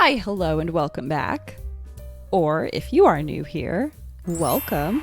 Hi, hello, and welcome back. Or if you are new here, welcome.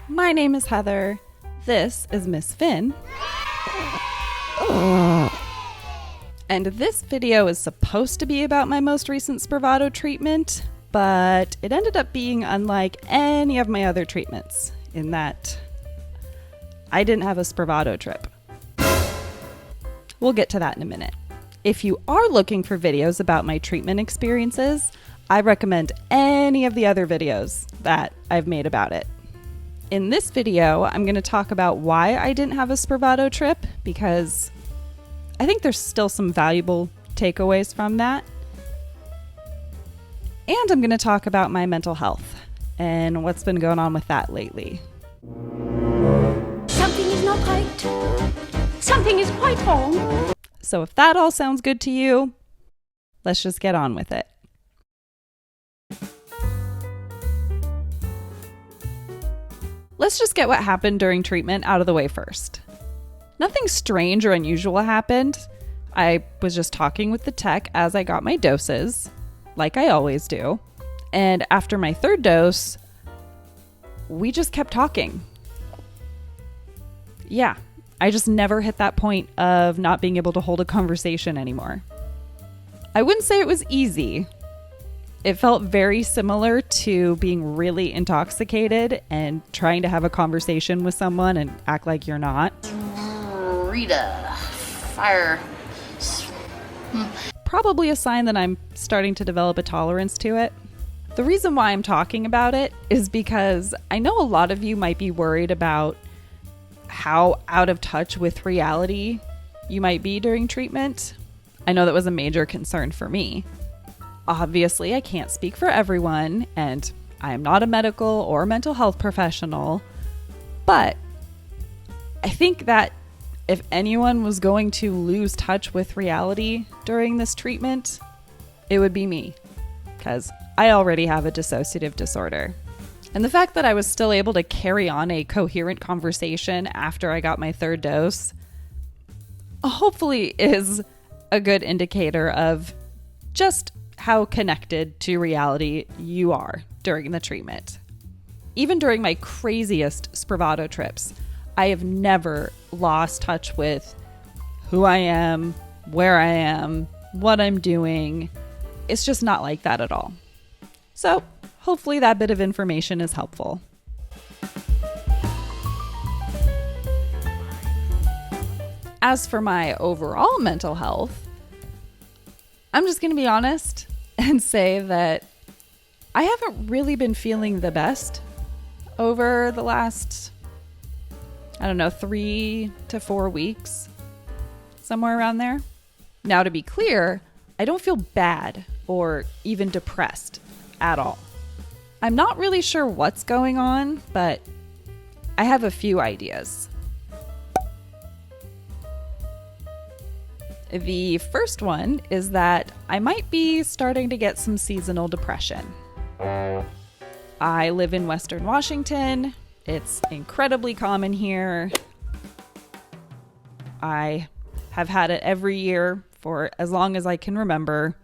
My name is Heather. This is Miss Finn. And this video is supposed to be about my most recent Spravato treatment, but it ended up being unlike any of my other treatments in that I didn't have a Spravato trip. We'll get to that in a minute. If you are looking for videos about my treatment experiences, I recommend any of the other videos that I've made about it. In this video, I'm going to talk about why I didn't have a Spravato trip, because I think there's still some valuable takeaways from that. And I'm going to talk about my mental health and what's been going on with that lately. Something is not right. Something is quite wrong. So if that all sounds good to you, let's just get on with it. Let's just get what happened during treatment out of the way first. Nothing strange or unusual happened. I was just talking with the tech as I got my doses, like I always do. And after my third dose, we just kept talking. Yeah, I just never hit that point of not being able to hold a conversation anymore. I wouldn't say it was easy. It felt very similar to being really intoxicated and trying to have a conversation with someone and act like you're not. Rita, fire. Probably a sign that I'm starting to develop a tolerance to it. The reason why I'm talking about it is because I know a lot of you might be worried about how out of touch with reality you might be during treatment. I know that was a major concern for me. Obviously, I can't speak for everyone, and I am not a medical or mental health professional, but I think that if anyone was going to lose touch with reality during this treatment, it would be me, because I already have a dissociative disorder. And the fact that I was still able to carry on a coherent conversation after I got my third dose hopefully is a good indicator of just how connected to reality you are during the treatment. Even during my craziest Spravato trips, I have never lost touch with who I am, where I am, what I'm doing. It's just not like that at all. So hopefully that bit of information is helpful. As for my overall mental health, I'm just going to be honest and say that I haven't really been feeling the best over the last, 3 to 4 weeks, somewhere around there. Now, to be clear, I don't feel bad or even depressed at all. I'm not really sure what's going on, but I have a few ideas. The first one is that I might be starting to get some seasonal depression. I live in Western Washington. It's incredibly common here. I have had it every year for as long as I can remember.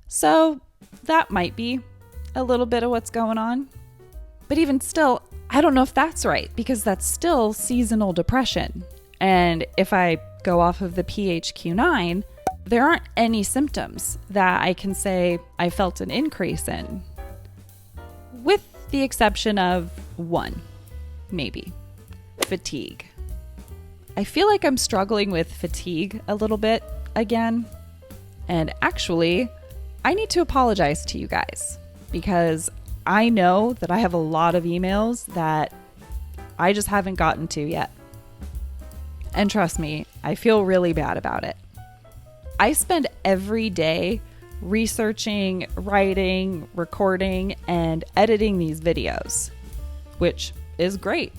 So that might be a little bit of what's going on. But even still, I don't know if that's right, because that's still seasonal depression. And if I go off of the PHQ-9, there aren't any symptoms that I can say I felt an increase in, with the exception of one, maybe: fatigue. I feel like I'm struggling with fatigue a little bit again. And actually, I need to apologize to you guys, because I know that I have a lot of emails that I just haven't gotten to yet. And trust me, I feel really bad about it. I spend every day researching, writing, recording, and editing these videos, which is great.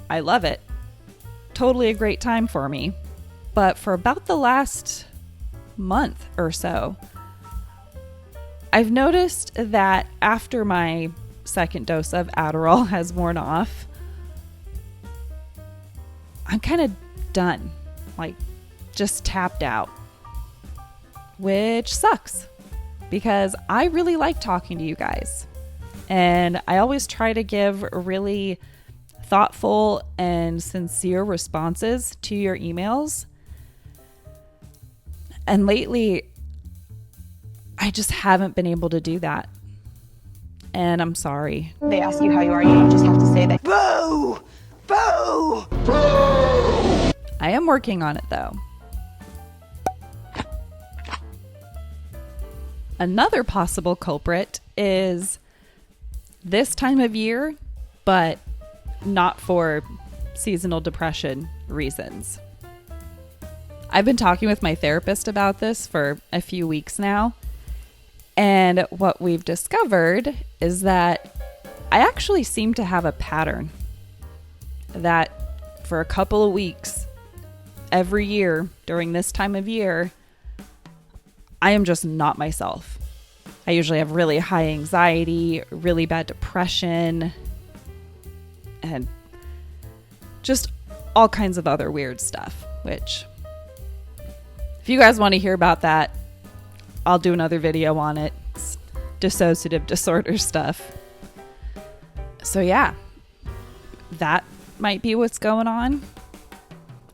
I love it. Totally a great time for me. But for about the last month or so, I've noticed that after my second dose of Adderall has worn off, I'm kind of done, like just tapped out, which sucks because I really like talking to you guys. And I always try to give really thoughtful and sincere responses to your emails. And lately, I just haven't been able to do that. And I'm sorry. They ask you how you are, you just have to say that. Boo! Boo! Boo! I am working on it though. Another possible culprit is this time of year, but not for seasonal depression reasons. I've been talking with my therapist about this for a few weeks now, and what we've discovered is that I actually seem to have a pattern that for a couple of weeks every year during this time of year, I am just not myself. I usually have really high anxiety, really bad depression, and just all kinds of other weird stuff, which if you guys want to hear about that, I'll do another video on it. It's dissociative disorder stuff. So yeah, that might be what's going on.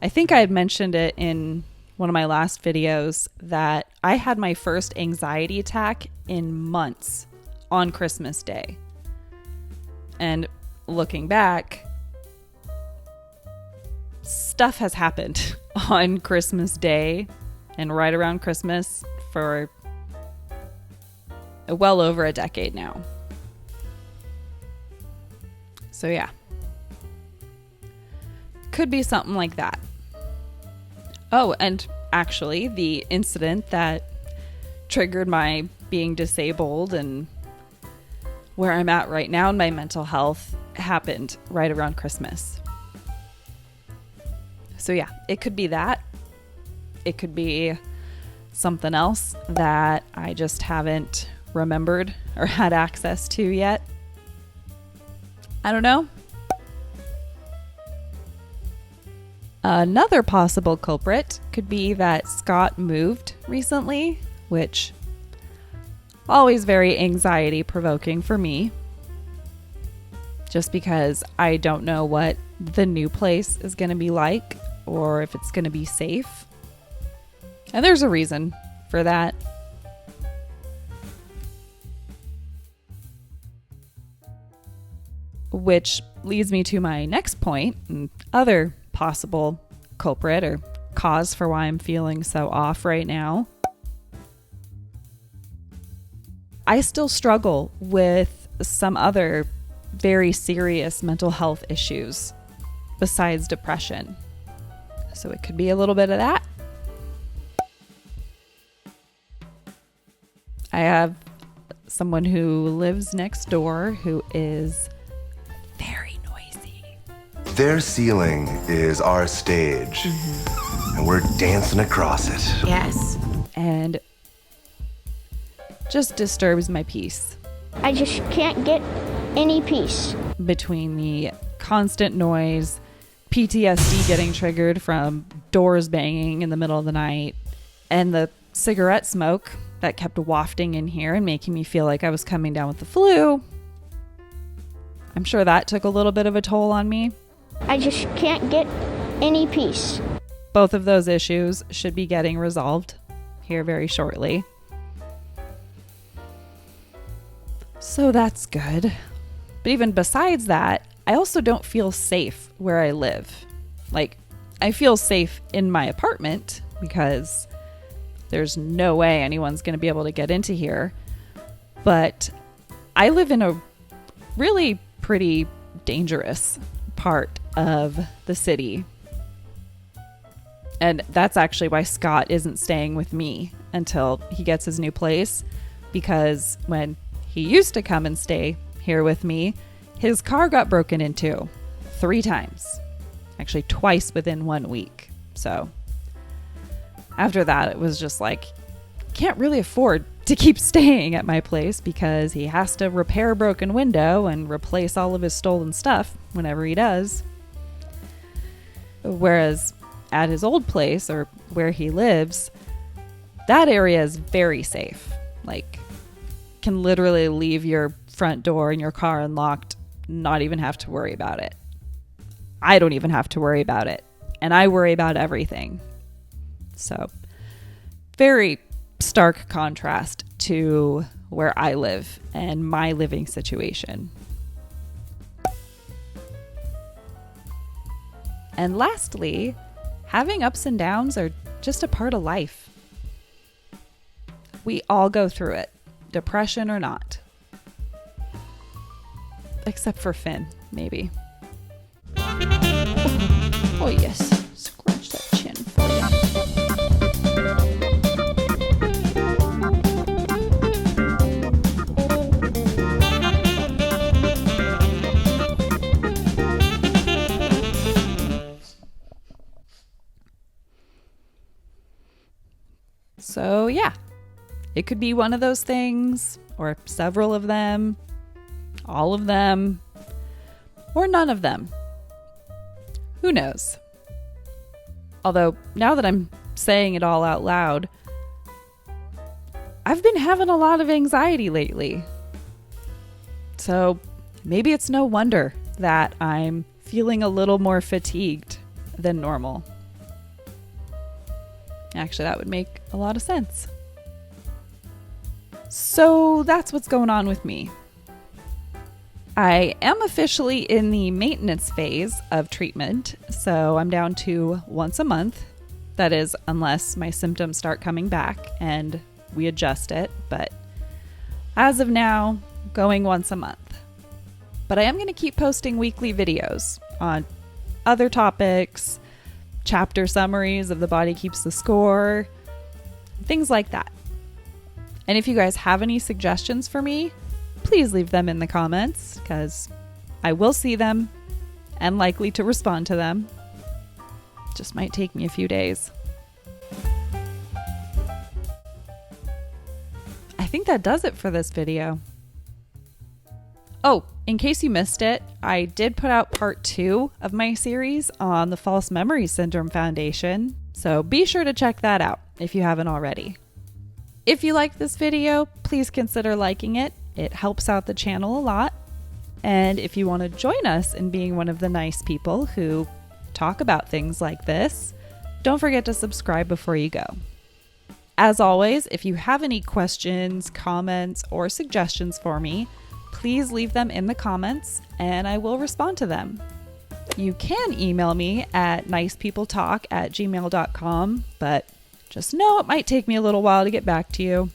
I think I had mentioned it in one of my last videos that I had my first anxiety attack in months on Christmas Day. And looking back, stuff has happened on Christmas Day and right around Christmas for well over a decade now. So yeah, could be something like that. Oh, and actually the incident that triggered my being disabled and where I'm at right now in my mental health happened right around Christmas. So yeah, it could be that. It could be something else that I just haven't remembered or had access to yet. I don't know. Another possible culprit could be that Scott moved recently, which always very anxiety provoking for me. Just because I don't know what the new place is going to be like or if it's going to be safe. And there's a reason for that. Which leads me to my next point, and other possible culprit or cause for why I'm feeling so off right now. I still struggle with some other very serious mental health issues besides depression. So it could be a little bit of that. I have someone who lives next door who is very noisy. Their ceiling is our stage, and we're dancing across it. Yes. And just disturbs my peace. I just can't get any peace. Between the constant noise, PTSD getting triggered from doors banging in the middle of the night, and the cigarette smoke that kept wafting in here and making me feel like I was coming down with the flu. I'm sure that took a little bit of a toll on me. I just can't get any peace. Both of those issues should be getting resolved here very shortly. So that's good. But even besides that, I also don't feel safe where I live. Like, I feel safe in my apartment because there's no way anyone's going to be able to get into here. But I live in a really pretty dangerous part of the city. And that's actually why Scott isn't staying with me until he gets his new place. Because when he used to come and stay here with me, his car got broken into 3 times. Actually, twice within 1 week. So after that, it was just like, can't really afford to keep staying at my place because he has to repair a broken window and replace all of his stolen stuff whenever he does. Whereas at his old place, or where he lives, that area is very safe. Like, can literally leave your front door and your car unlocked, not even have to worry about it. I don't even have to worry about it. And I worry about everything. So, very stark contrast to where I live and my living situation. And lastly, having ups and downs are just a part of life. We all go through it, depression or not. Except for Finn, maybe. Oh yes, scratch that chin for you. So yeah, it could be one of those things, or several of them, all of them, or none of them. Who knows? Although, now that I'm saying it all out loud, I've been having a lot of anxiety lately. So maybe it's no wonder that I'm feeling a little more fatigued than normal. Actually, that would make a lot of sense. So that's what's going on with me. I am officially in the maintenance phase of treatment, so I'm down to once a month. That is, unless my symptoms start coming back and we adjust it, but as of now, going once a month. But I am going to keep posting weekly videos on other topics, chapter summaries of The Body Keeps the Score, things like that. And if you guys have any suggestions for me, please leave them in the comments, because I will see them and likely to respond to them. Just might take me a few days. I think that does it for this video. Oh, in case you missed it, I did put out part 2 of my series on the False Memory Syndrome Foundation, so be sure to check that out if you haven't already. If you liked this video, please consider liking it. It helps out the channel a lot. And if you want to join us in being one of the nice people who talk about things like this, don't forget to subscribe before you go. As always, if you have any questions, comments, or suggestions for me, please leave them in the comments and I will respond to them. You can email me at nicepeopletalk@gmail.com, but just know it might take me a little while to get back to you.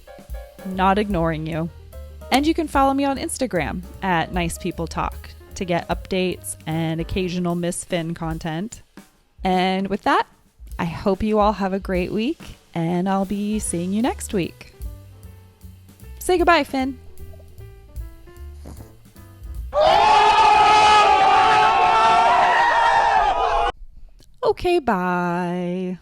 I'm not ignoring you. And you can follow me on Instagram at NicePeopleTalk to get updates and occasional Miss Finn content. And with that, I hope you all have a great week, and I'll be seeing you next week. Say goodbye, Finn. Okay, bye.